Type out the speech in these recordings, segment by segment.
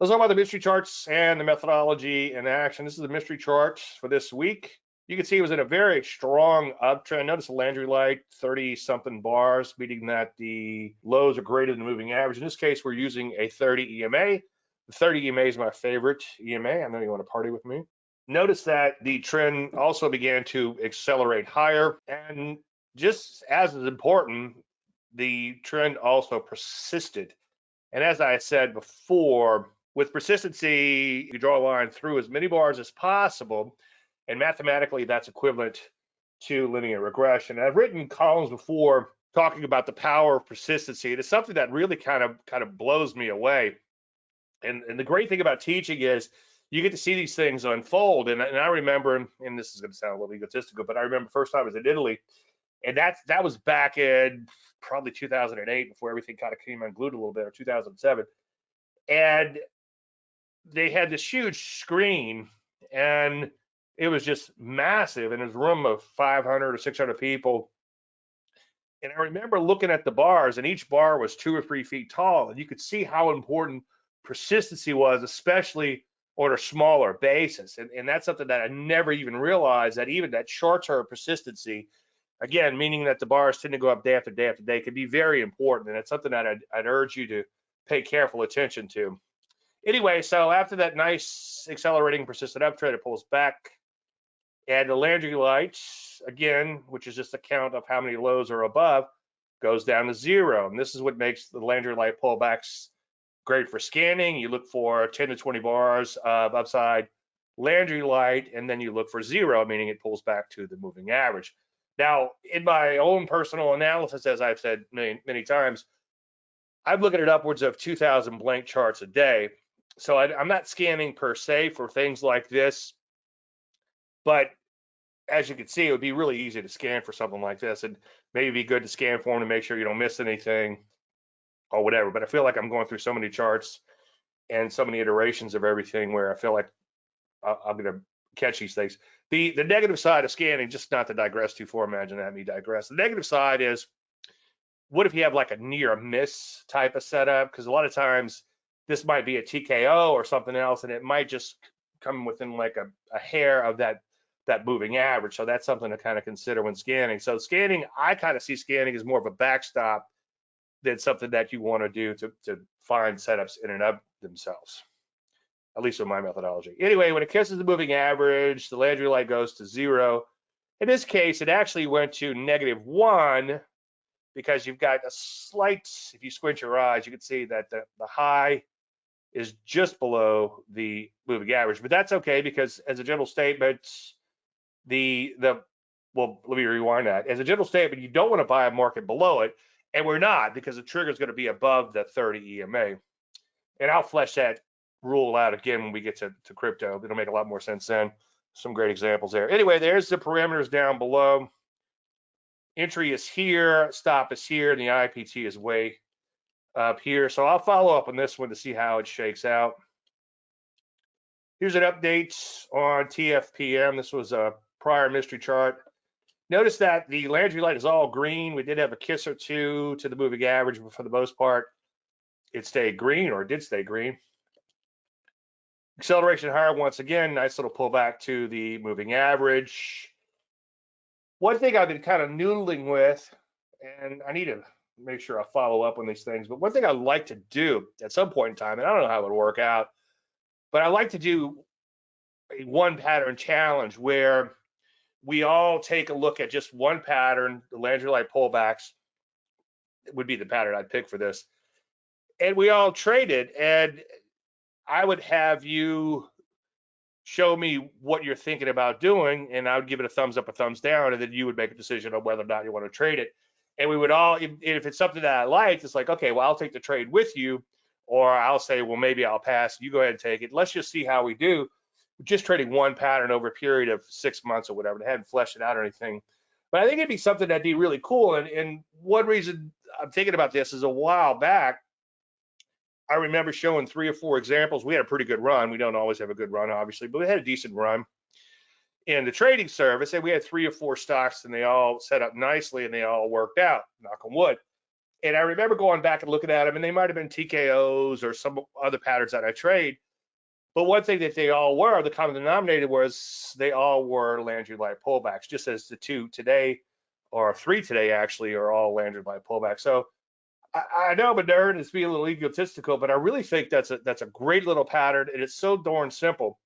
Let's talk about the mystery charts and the methodology in action. This is the mystery chart for this week. You can see it was in a very strong uptrend. Notice the Landry light, 30 something bars, meaning that the lows are greater than the moving average. In this case, we're using a 30 EMA. The 30 EMA is my favorite EMA. I know you want to party with me. Notice that the trend also began to accelerate higher. And just as is important, the trend also persisted. And as I said before, with persistency, you draw a line through as many bars as possible, and mathematically that's equivalent to linear regression. And I've written columns before talking about the power of persistency. It is something that really kind of blows me away. And the great thing about teaching is you get to see these things unfold. And I remember, and this is going to sound a little egotistical, but I remember the first time I was in Italy, and that was back in probably 2008, before everything kind of came unglued a little bit, or 2007. And they had this huge screen, and it was just massive, and it was a room of 500 or 600 people. And I remember looking at the bars, and each bar was 2 or 3 feet tall, and you could see how important persistency was, especially on a smaller basis. And that's something that I never even realized, that even that short-term persistency, again, meaning that the bars tend to go up day after day after day, can be very important. And it's something that I'd urge you to pay careful attention to. Anyway, so after that nice accelerating persistent uptrend, it pulls back. And the Landry light, again, which is just a count of how many lows are above, goes down to 0. And this is what makes the Landry light pullbacks great for scanning. You look for 10 to 20 bars of upside Landry light, and then you look for 0, meaning it pulls back to the moving average. Now, in my own personal analysis, as I've said many times, I'm looking at upwards of 2,000 blank charts a day. So I'm not scanning per se for things like this, but as you can see, it would be really easy to scan for something like this, and maybe be good to scan for them to make sure you don't miss anything or whatever. But I feel like I'm going through so many charts and so many iterations of everything where I feel like I'm going to catch these things. The negative side of scanning, just not to digress too far, imagine that me digress. The negative side is, what if you have like a near miss type of setup? Because a lot of times this might be a TKO or something else, and it might just come within like a hair of that moving average. So that's something to kind of consider when scanning. So scanning, I kind of see scanning as more of a backstop than something that you want to do to find setups in and of themselves, at least with my methodology. Anyway, when it kisses the moving average, the Landry light goes to 0. In this case, it actually went to -1, because you've got a slight, if you squint your eyes, you can see that the high is just below the moving average. But that's okay, because as a general statement, well, let me rewind that. As a general statement, you don't want to buy a market below it, and we're not, because the trigger is going to be above the 30 EMA. And I'll flesh that rule out again when we get to crypto. It'll make a lot more sense then. Some great examples there. Anyway, there's the parameters down below. Entry is here, stop is here, and the IPT is way up here. So I'll follow up on this one to see how it shakes out. Here's an update on TFPM. This was a prior mystery chart. Notice that the Landry light is all green. We did have a kiss or two to the moving average, but for the most part, it stayed green, or it did stay green. Acceleration higher once again, nice little pullback to the moving average. One thing I've been kind of noodling with, and I need to make sure I follow up on these things, but one thing I'd like to do at some point in time, and I don't know how it would work out, but I like to do a one pattern challenge where we all take a look at just one pattern. The Landry light pullbacks would be the pattern I'd pick for this, and we all trade it, and I would have you show me what you're thinking about doing, and I would give it a thumbs up or thumbs down, and then you would make a decision on whether or not you want to trade it. And we would all, if it's something that I liked, it's like, okay, well, I'll take the trade with you, or I'll say, well, maybe I'll pass. You go ahead and take it. Let's just see how we do. Just trading one pattern over a period of 6 months or whatever. They hadn't fleshed it out or anything. But I think it'd be something that'd be really cool. And one reason I'm thinking about this is, a while back, I remember showing 3 or 4 examples. We had a pretty good run. We don't always have a good run, obviously, but we had a decent run in the trading service, and we had 3 or 4 stocks, and they all set up nicely, and they all worked out, knock on wood. And I remember going back and looking at them, and they might have been TKOs or some other patterns that I trade. But one thing that they all were, the common denominator was they all were Landry light pullbacks, just as the two today, or three today actually, are all Landry light pullbacks. So I know I'm a nerd and it's being a little egotistical, but I really think that's a great little pattern, and it's so darn simple.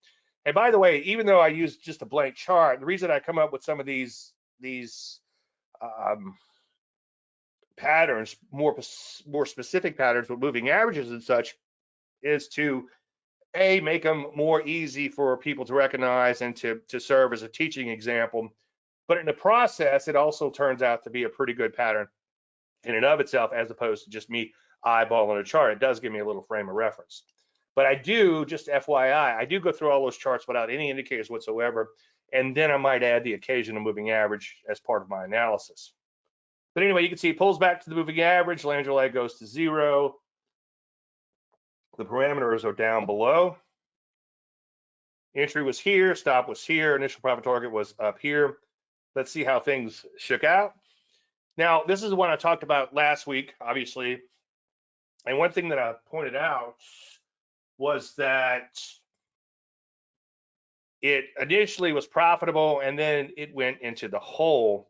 And by the way, even though I use just a blank chart, the reason I come up with some of these um, patterns, more specific patterns with moving averages and such, is to make them more easy for people to recognize and to serve as a teaching example. But in the process, it also turns out to be a pretty good pattern in and of itself, as opposed to just me eyeballing a chart. It does give me a little frame of reference. But I do, just FYI, I do go through all those charts without any indicators whatsoever, and then I might add the occasional moving average as part of my analysis. But anyway, you can see it pulls back to the moving average, Landry lag goes to 0. The parameters are down below. Entry was here, stop was here, initial profit target was up here. Let's see how things shook out. Now, this is the one I talked about last week, obviously. And one thing that I pointed out was that it initially was profitable and then it went into the hole.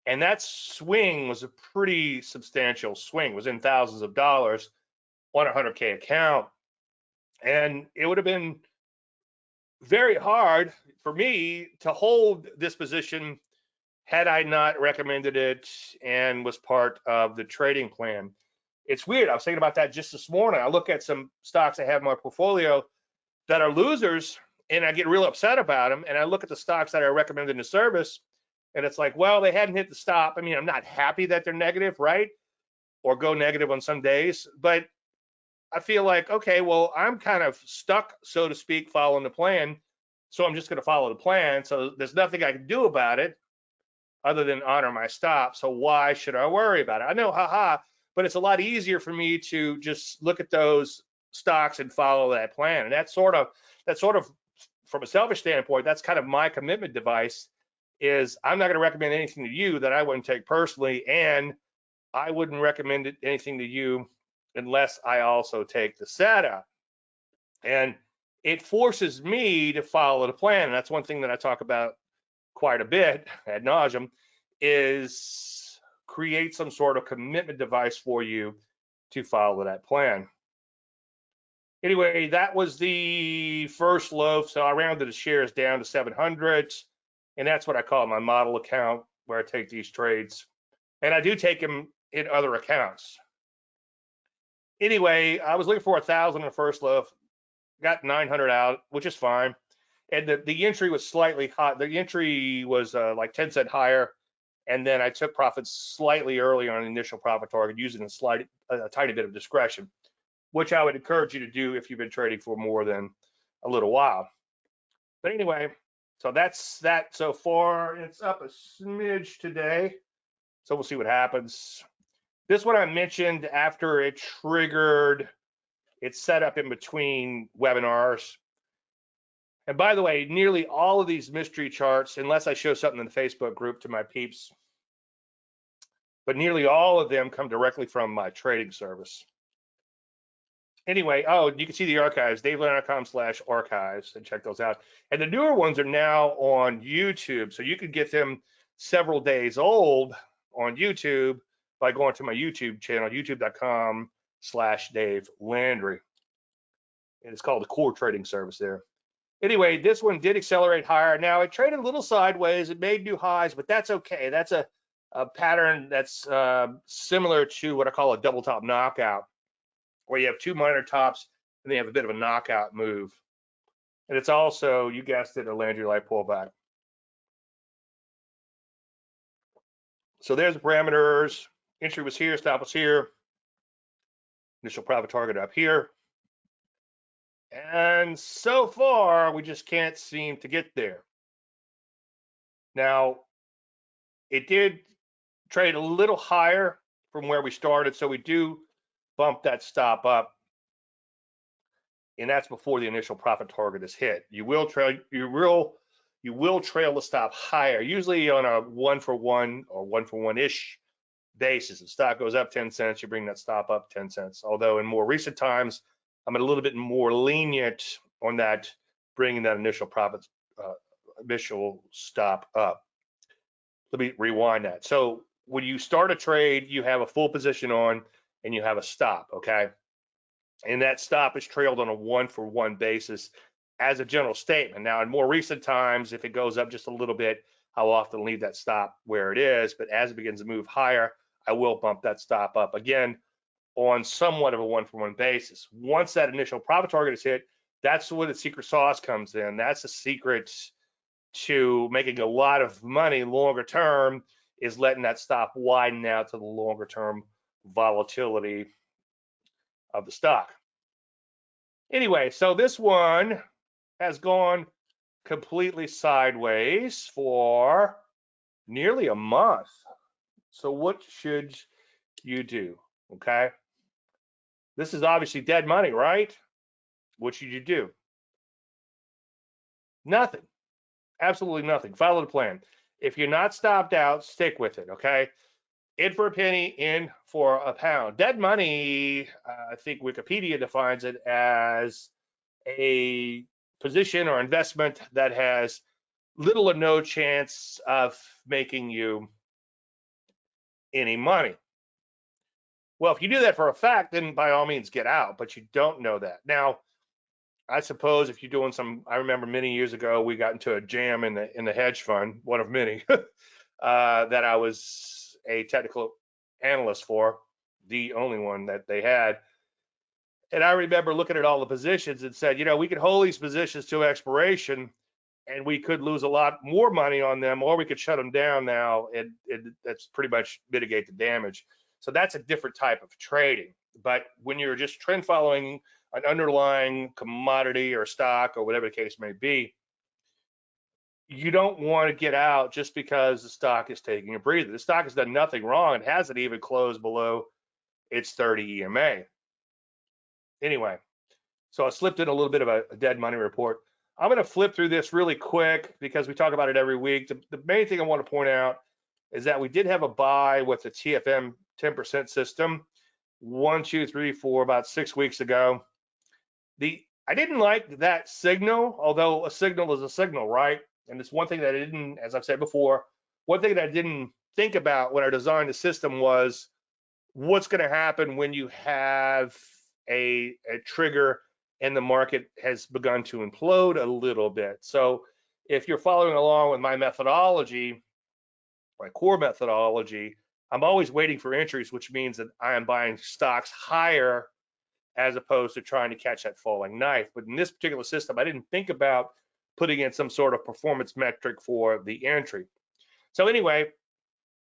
And that swing was a pretty substantial swing. It was in thousands of dollars on a 100K account. And it would have been very hard for me to hold this position had I not recommended it and was part of the trading plan. It's weird. I was thinking about that just this morning. I look at some stocks I have in my portfolio that are losers, and I get real upset about them. And I look at the stocks that I recommended in the service, and it's like, well, they hadn't hit the stop. I mean, I'm not happy that they're negative, right? Or go negative on some days, but I feel like, okay, well, I'm kind of stuck, so to speak, following the plan. So I'm just going to follow the plan. So there's nothing I can do about it other than honor my stop. So why should I worry about it? I know, haha, but it's a lot easier for me to just look at those stocks and follow that plan. And that's sort of from a selfish standpoint, that's kind of my commitment device. Is I'm not going to recommend anything to you that I wouldn't take personally, and I wouldn't recommend anything to you unless I also take the setup. And it forces me to follow the plan. And that's one thing that I talk about quite a bit ad nauseum, is create some sort of commitment device for you to follow that plan. Anyway, that was the first loaf. So I rounded the shares down to 700, and that's what I call my model account, where I take these trades. And I do take them in other accounts. Anyway, I was looking for 1,000 in the first loaf, got 900 out, which is fine. And the entry was slightly hot. The entry was like 10 cents higher, and then I took profits slightly early on the initial profit target, using a tiny bit of discretion, which I would encourage you to do if you've been trading for more than a little while. But anyway, so that's that so far. It's up a smidge today, so we'll see what happens. This one I mentioned after it triggered. It's set up in between webinars. And by the way, nearly all of these mystery charts, unless I show something in the Facebook group to my peeps, but nearly all of them come directly from my trading service. Anyway, oh, you can see the archives, davelandry.com/archives, and check those out. And the newer ones are now on YouTube, so you can get them several days old on YouTube by going to my YouTube channel, youtube.com/Dave Landry. And it's called the Core Trading Service there. Anyway, this one did accelerate higher. Now, it traded a little sideways. It made new highs, but that's okay. That's a pattern that's similar to what I call a double top knockout, where you have two minor tops and they have a bit of a knockout move. And it's also, you guessed it, a Landry light pullback. So there's the parameters. Entry was here, stop was here. Initial profit target up here. And so far, we just can't seem to get there. Now, it did trade a little higher from where we started, so we do bump that stop up, and that's before the initial profit target is hit. You will trail the stop higher, usually on a 1-for-1 or 1-for-1-ish basis. If stock goes up 10 cents, you bring that stop up 10 cents. Although in more recent times, I'm a little bit more lenient on that, bringing that initial profit, initial stop up. Let me rewind that. So when you start a trade, you have a full position on and you have a stop, okay? And that stop is trailed on a 1-for-1 basis as a general statement. Now, in more recent times, if it goes up just a little bit, I'll often leave that stop where it is. But as it begins to move higher, I will bump that stop up again on somewhat of a 1-for-1 basis. Once that initial profit target is hit, that's where the secret sauce comes in. That's the secret to making a lot of money longer term, is letting that stop widen out to the longer term volatility of the stock. Anyway, so this one has gone completely sideways for nearly a month. So what should you do? Okay. This is obviously dead money, right? What should you do? Nothing. Absolutely nothing. Follow the plan. If you're not stopped out, stick with it, okay? In for a penny, in for a pound. Dead money, I think Wikipedia defines it as a position or investment that has little or no chance of making you any money. Well, if you do that for a fact, then by all means get out, but you don't know that. Now, I suppose if you're doing some, I remember many years ago, we got into a jam in the hedge fund, one of many, that I was a technical analyst for, the only one that they had. And I remember looking at all the positions and said, you know, we could hold these positions to expiration and we could lose a lot more money on them, or we could shut them down now and that's pretty much mitigate the damage. So that's a different type of trading. But when you're just trend following an underlying commodity or stock or whatever the case may be, you don't want to get out just because the stock is taking a breather. The stock has done nothing wrong. It hasn't even closed below its 30 EMA. Anyway, so I slipped in a little bit of a dead money report. I'm going to flip through this really quick because we talk about it every week. The main thing I want to point out is that we did have a buy with the TFM 10% system 1, 2, 3, 4 about 6 weeks ago. I didn't like that signal, although a signal is a signal, right? And it's one thing that I didn't, as I've said before, one thing that I didn't think about when I designed the system was what's going to happen when you have a trigger and the market has begun to implode a little bit. So if you're following along with my methodology, my core methodology, I'm always waiting for entries, which means that I am buying stocks higher as opposed to trying to catch that falling knife. But in this particular system, I didn't think about putting in some sort of performance metric for the entry. So anyway,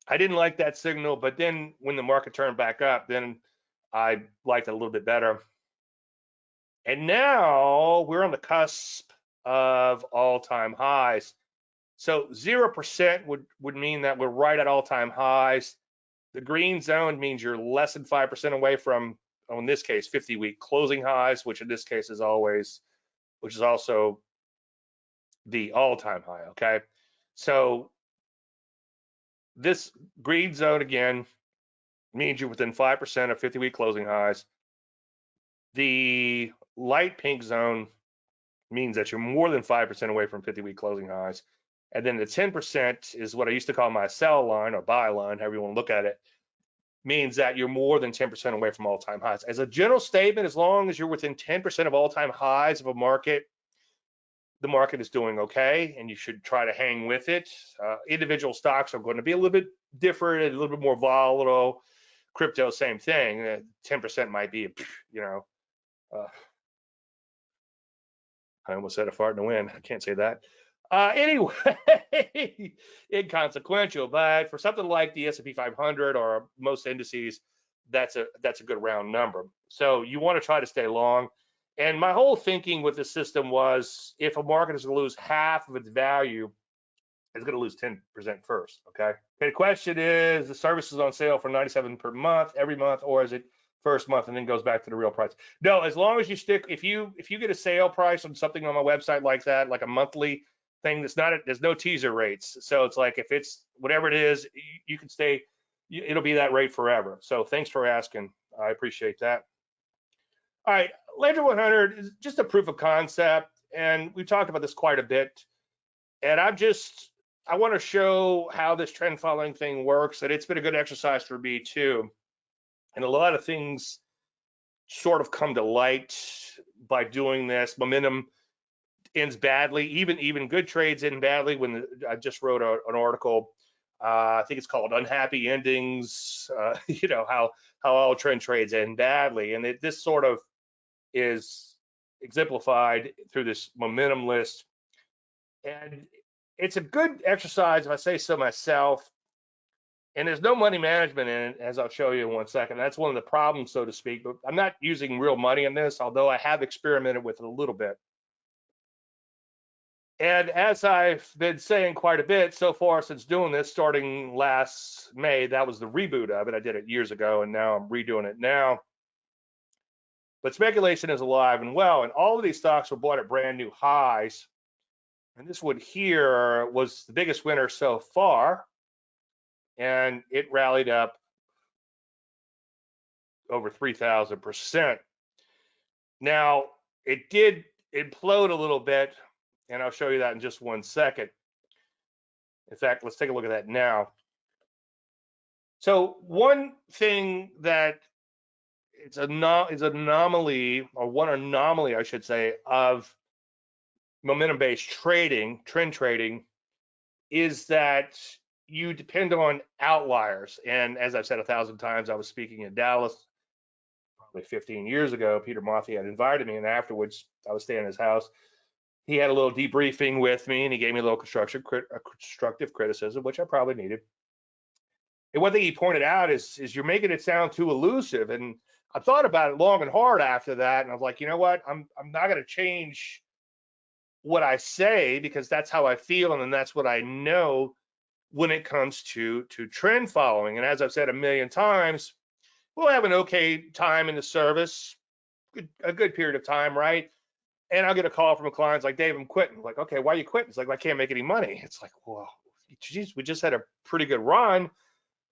I didn't like that signal, but then when the market turned back up, then I liked it a little bit better. And now we're on the cusp of all-time highs. So 0% would mean that we're right at all-time highs. The green zone means you're less than 5% away from, in this case, 50-week closing highs, which in this case is also the all-time high, okay? So this green zone, again, means you're within 5% of 50-week closing highs. The light pink zone means that you're more than 5% away from 50-week closing highs. And then the 10% is what I used to call my sell line or buy line, however you want to look at it, means that you're more than 10% away from all-time highs. As a general statement, as long as you're within 10% of all-time highs of a market, the market is doing okay, and you should try to hang with it. Individual stocks are going to be a little bit different, a little bit more volatile. Crypto, same thing. 10% might be, I almost said a fart in the wind. I can't say that. Anyway, inconsequential. But for something like the S&P 500 or most indices, that's a good round number. So you want to try to stay long. And my whole thinking with the system was, if a market is going to lose half of its value, it's going to lose 10% first. Okay. The question is, the service is on sale for $97 per month every month, or is it first month and then goes back to the real price? No, as long as you stick, if you get a sale price on something on my website like that, like a monthly thing, there's no teaser rates. So it's like, if it's whatever it is, you can stay it'll be that rate forever. So thanks for asking. I appreciate that. All right, Landry 100 is just a proof of concept, and we've talked about this quite a bit. And I want to show how this trend following thing works, and it's been a good exercise for me too. And a lot of things sort of come to light by doing this. Momentum ends badly, even good trades end badly. I just wrote an article, I think it's called "Unhappy Endings." How all trend trades end badly, and this sort of is exemplified through this momentum list. And it's a good exercise, if I say so myself. And there's no money management in it, as I'll show you in 1 second. That's one of the problems, so to speak. But I'm not using real money in this, although I have experimented with it a little bit. And as I've been saying quite a bit so far since doing this, starting last May, that was the reboot of it. I did it years ago, and now I'm redoing it now. But speculation is alive and well, and all of these stocks were bought at brand new highs. And this one here was the biggest winner so far, and it rallied up over 3,000%. Now, it did implode a little bit, and I'll show you that in just 1 second. In fact, let's take a look at that now. So one thing that is an anomaly, or one anomaly, I should say, of momentum-based trading, trend trading, is that you depend on outliers. And as I've said 1,000 times, I was speaking in Dallas probably 15 years ago. Peter Mothy had invited me, and afterwards I was staying at his house. He had a little debriefing with me, and he gave me a little constructive criticism, which I probably needed. And one thing he pointed out is you're making it sound too elusive. And I thought about it long and hard after that, and I was like, you know what? I'm not going to change what I say, because that's how I feel, and that's what I know when it comes to trend following. And as I've said a million times, we'll have an okay time in the service, a good period of time, right? And I'll get a call from a client like, Dave, I'm quitting. Like, okay, why are you quitting? It's like, I can't make any money. It's like, well, geez, we just had a pretty good run.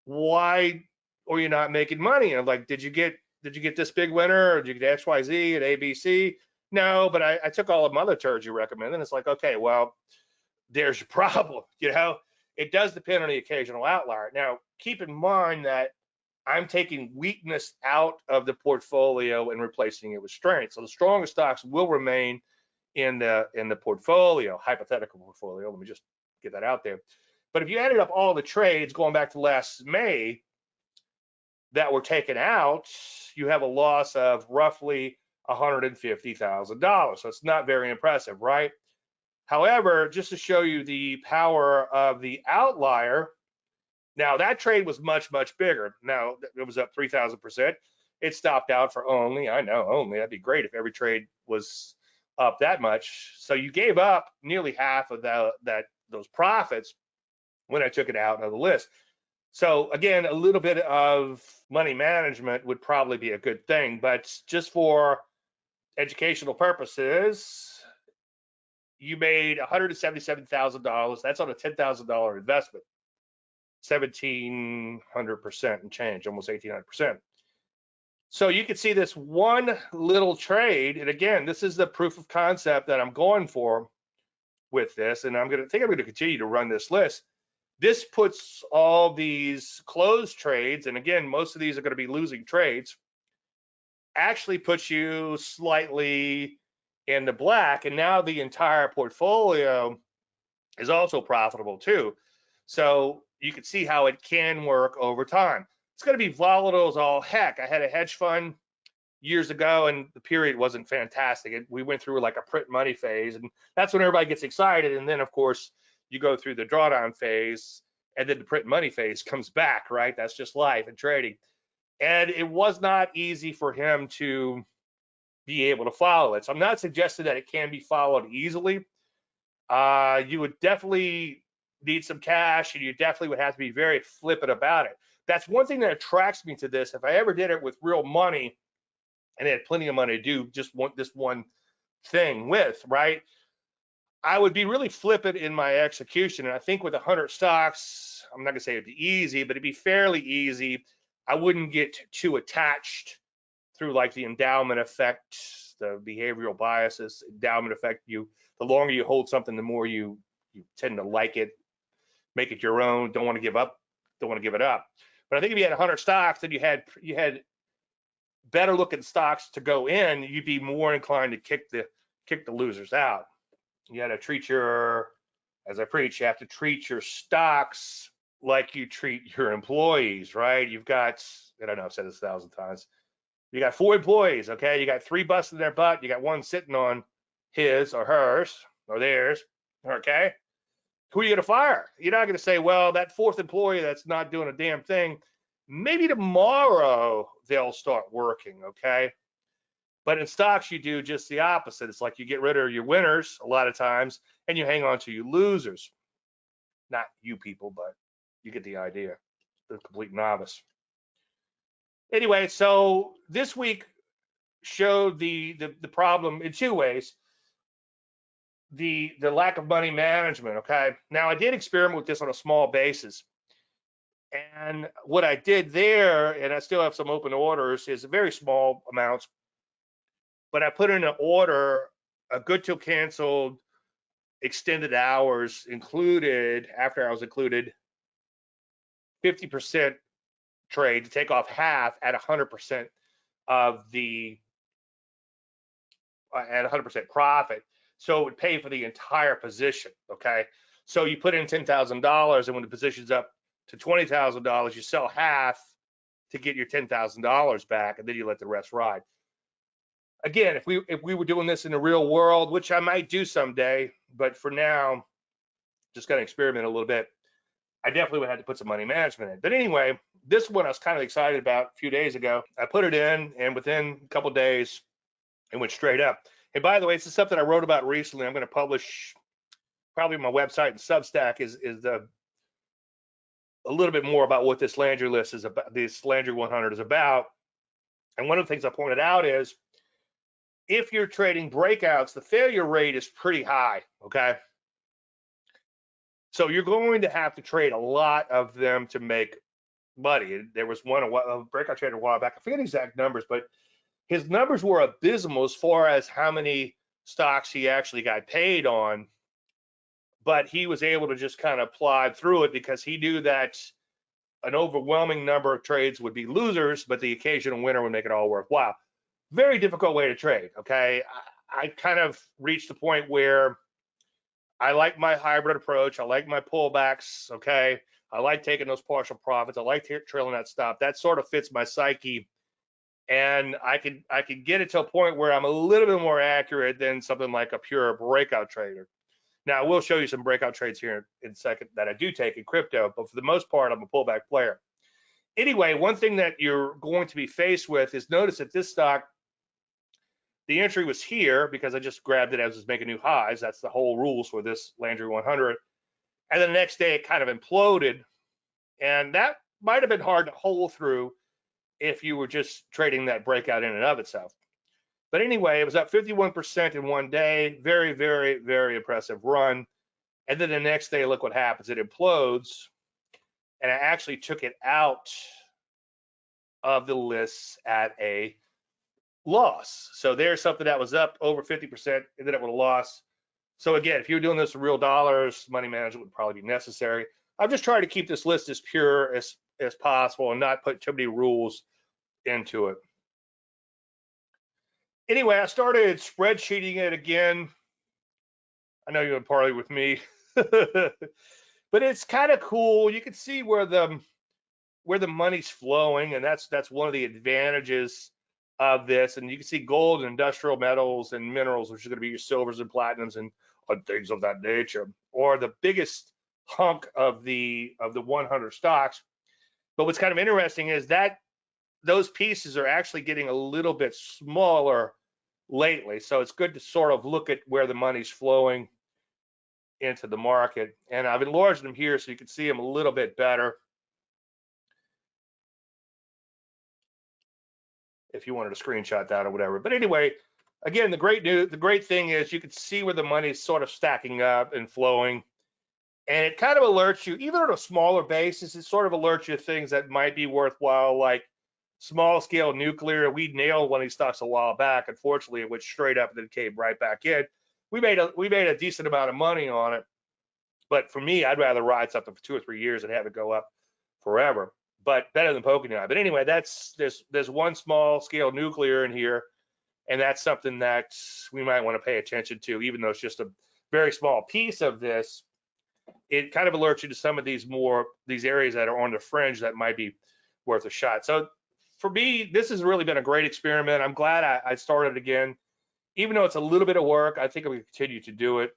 Why are you not making money? And I'm like, did you get this big winner, or did you get XYZ at ABC? No, but I took all of my other turds you recommend. And it's like, okay, well, there's your problem. It does depend on the occasional outlier. Now, keep in mind that I'm taking weakness out of the portfolio and replacing it with strength. So the strongest stocks will remain in the portfolio, hypothetical portfolio. Let me just get that out there. But if you added up all the trades going back to last May that were taken out, you have a loss of roughly $150,000. So it's not very impressive, right? However, just to show you the power of the outlier, now that trade was much bigger. Now it was up 3,000%. It stopped out for only that'd be great if every trade was up that much. So you gave up nearly half of those profits when I took it out of the list. So again, a little bit of money management would probably be a good thing, but just for educational purposes, you made $177,000. That's on a $10,000 investment, 1,700% and change, almost 1,800%. So you can see this one little trade, and again, this is the proof of concept that I'm going for with this, and I'm going to continue to run this list. This puts all these closed trades, and again, most of these are going to be losing trades, actually puts you slightly in the black, and now the entire portfolio is also profitable too. So you can see how it can work over time. It's going to be volatile as all heck. I had a hedge fund years ago, and the period wasn't fantastic. We went through like a print money phase, and that's when everybody gets excited. And then, of course, you go through the drawdown phase, and then the print money phase comes back, right? That's just life and trading. And it was not easy for him to be able to follow it. So I'm not suggesting that it can be followed easily. You would definitely need some cash, and you definitely would have to be very flippant about it. That's one thing that attracts me to this. If I ever did it with real money and had plenty of money to do just this one thing with, right? I would be really flippant in my execution. And I think with 100 stocks, I'm not going to say it'd be easy, but it'd be fairly easy. I wouldn't get too attached through like the endowment effect, the behavioral biases, endowment effect. The longer you hold something, the more you tend to like it, make it your own, don't want to give up, don't want to give it up. But I think if you had 100 stocks, then you had better looking stocks to go in, you'd be more inclined to kick the losers out. You got to treat as I preach, you have to treat your stocks like you treat your employees, right? You've got, I don't know, I've said this 1,000 times. You got 4 employees, okay? You got 3 busting their butt. You got 1 sitting on his or hers or theirs, okay? Who are you going to fire? You're not going to say, well, that 4th employee that's not doing a damn thing, maybe tomorrow they'll start working, okay? But in stocks, you do just the opposite. It's like you get rid of your winners a lot of times, and you hang on to your losers. Not you people, but you get the idea. The complete novice. Anyway, so this week showed the problem in 2 ways. The lack of money management, okay? Now, I did experiment with this on a small basis. And what I did there, and I still have some open orders, is very small amounts, but I put in an order, a good till canceled, extended hours included, after hours included, 50% trade to take off half at 100% of the at 100% profit. So it would pay for the entire position, okay? So you put in $10,000, and when the position's up to $20,000, you sell half to get your $10,000 back, and then you let the rest ride. Again, if we were doing this in the real world, which I might do someday, but for now, just got to experiment a little bit, I definitely would have to put some money management in. But anyway, this one I was kind of excited about a few days ago. I put it in, and within a couple of days, it went straight up. And by the way, it's the stuff that I wrote about recently. I'm going to publish probably my website and Substack is a little bit more about what this Landry list is about, this Landry 100 is about. And one of the things I pointed out is if you're trading breakouts, the failure rate is pretty high, okay? So you're going to have to trade a lot of them to make money. There was a breakout trader a while back. I forget the exact numbers, but his numbers were abysmal as far as how many stocks he actually got paid on. But he was able to just kind of plod through it because he knew that an overwhelming number of trades would be losers, but the occasional winner would make it all worthwhile. Very difficult way to trade, okay? I kind of reached the point where I like my hybrid approach. I like my pullbacks, okay? I like taking those partial profits. I like trailing that stop. That sort of fits my psyche. And I could get it to a point where I'm a little bit more accurate than something like a pure breakout trader. Now, I will show you some breakout trades here in a second that I do take in crypto, but for the most part, I'm a pullback player. Anyway, one thing that you're going to be faced with is notice that this stock, the entry was here because I just grabbed it as it was making new highs. That's the whole rules for this Landry 100. And then the next day, it kind of imploded. And that might have been hard to hold through if you were just trading that breakout in and of itself. But anyway, it was up 51% in one day. Very, very, very impressive run. And then the next day, look what happens. It implodes. And I actually took it out of the lists at a loss. So there's something that was up over 50%, and then it would have lost. So again, if you're doing this in real dollars, money management would probably be necessary. I'm just trying to keep this list as pure as possible and not put too many rules into it. Anyway, I started spreadsheeting it again. I know you're in parley with me, but it's kind of cool. You can see where the money's flowing, and that's one of the advantages of this. And you can see gold and industrial metals and minerals, which is going to be your silvers and platinums and things of that nature, or the biggest hunk of the 100 stocks. But what's kind of interesting is that those pieces are actually getting a little bit smaller lately. So it's good to sort of look at where the money's flowing into the market. And I've enlarged them here so you can see them a little bit better if you wanted to screenshot that or whatever. But anyway, again, the great thing is you can see where the money is sort of stacking up and flowing. And it kind of alerts you, even on a smaller basis, it sort of alerts you to things that might be worthwhile, like small scale nuclear. We nailed one of these stocks a while back. Unfortunately, it went straight up and then came right back in. We made a decent amount of money on it. But for me, I'd rather ride something for 2 or 3 years and have it go up forever. But better than poking it. But anyway, there's one small scale nuclear in here, and that's something that we might want to pay attention to, even though it's just a very small piece of this. It kind of alerts you to some of these areas that are on the fringe that might be worth a shot. So for me, this has really been a great experiment. I'm glad I started again, even though it's a little bit of work. I think I'm going to continue to do it.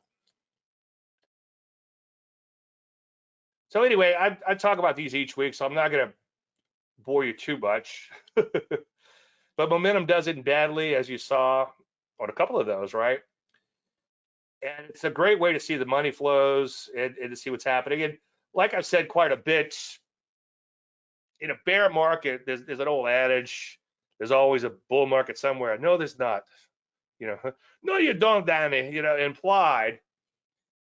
So anyway, I talk about these each week, so I'm not going to bore you too much. But momentum does it badly, as you saw on a couple of those, right? And it's a great way to see the money flows and to see what's happening. And like I've said quite a bit, in a bear market, there's an old adage, there's always a bull market somewhere. No, there's not. No, you don't, Danny, implied,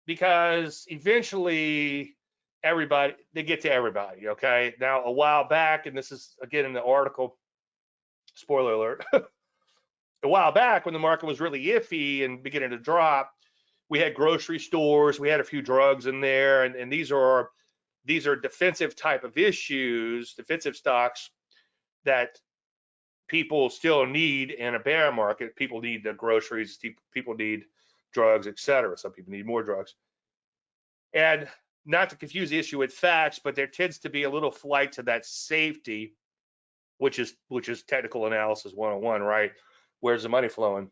because eventually they get to everybody, okay? Now, a while back, and this is again in the article, spoiler alert, a while back when the market was really iffy and beginning to drop, we had grocery stores, we had a few drugs in there, and these are defensive type of issues, defensive stocks that people still need in a bear market. People need the groceries, people need drugs, etc. Some people need more drugs. And not to confuse the issue with facts, but there tends to be a little flight to that safety, which is technical analysis 101, right? Where's the money flowing?